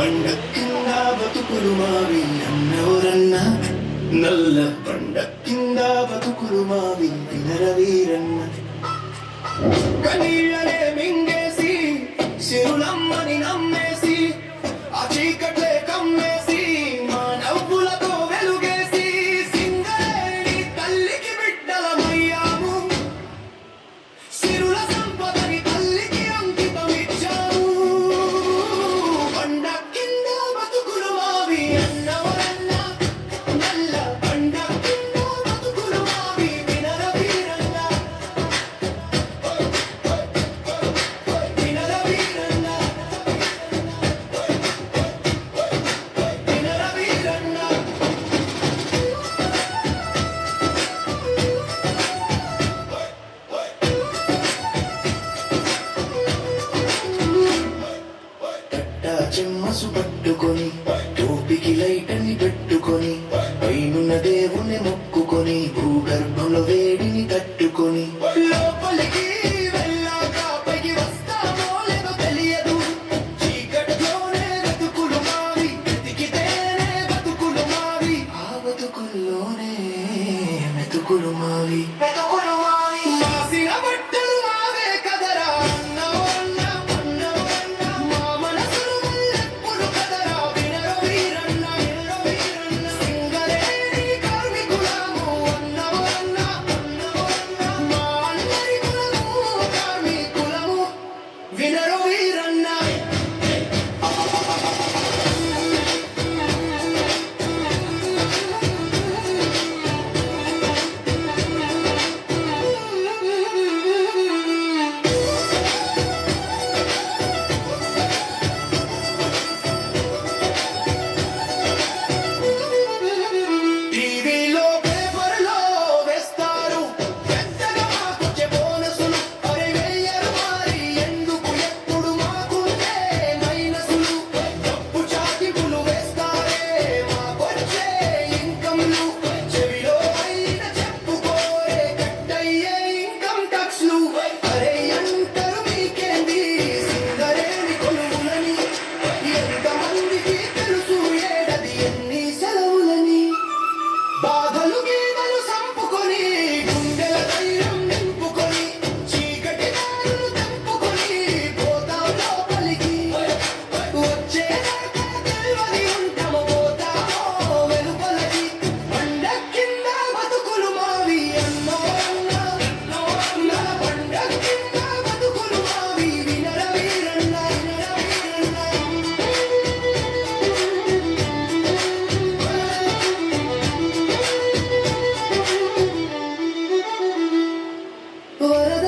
పండ కింద బతుకులు మావి అన్నవరన్న నల్ల పండ కింద బతుకులు మావి వినరవీరన్న కనీళ్ళనే మింగేసి సిరులమ్మని నమ్మేసి ఆ చీకట్లే కమ్మేసి మా నవ్వులతో వెలుగేసి సింగరేణి తల్లికి బిడ్డలమయ్యాము సిరుల సంపదని తల్లికి అంకితమిచ్చాము పండ కింద బతుకులు మావి అన్నవరన్న నల్ల పండ కింద బతుకులు మావి వినరవీరన్న వినరవీరన్న వినరవీరన్న కట్టా చెమ్మసు పట్టుకొని టోపికి లైటని పెట్టుకొని పైనున్న దేవుని మొక్కుకొని భూగర్భంలో వేడిని తట్టుకొని లోపలికి వెళ్ళాక పైకి వస్తామో లేదో తెలియదు చీకట్లోనే బతుకులు మావి వెతికితేనే బతుకులు మావి ఆ బతుకుల్లోనే మెతుకులు మావి మాసిన బట్టలు మావే కదరా అన్నవన్న అన్నవన్న మా మనసులు మల్లెప్పులు కదరా వినరవీరన్న సింగరేణి కార్మికులము అన్నవన్న మా అందరి కులము కార్మికులము వినరవీరన్న టీవీలో పేపర్లో వేస్తారు పెద్దగా మాకొచ్చే బోనసులు అరే వెయ్యరు మరి ఎందుకు ఎప్పుడు మాకుంటే మైనసులు డబ్బు చాటింపులు వేస్తారే మాకొచ్చే ఇన్కమ్లు చెవిలో అయిన చెప్పుకోరే కట్టయ్యే ఇన్కమ్ టాక్స్లు అరే అంటారు మీకేంది సింగరేణి కొలువులని ఎంతమందికి తెలుసు ఏడది ఎన్ని సెలవులని బాధలు గీతలు సంపుకొని గుండెల ధైర్యం నింపుకొని చీకటి దారులు తెంపుకొని పోతాం లోపలికి వచ్చేదాకా తెలియని ఉంటాము పోతామో వెలుపలకి పండ కింద బతుకులు మావి అన్నవరన్న పండ కింద బతుకులు మావి వినరవీరన్న వరద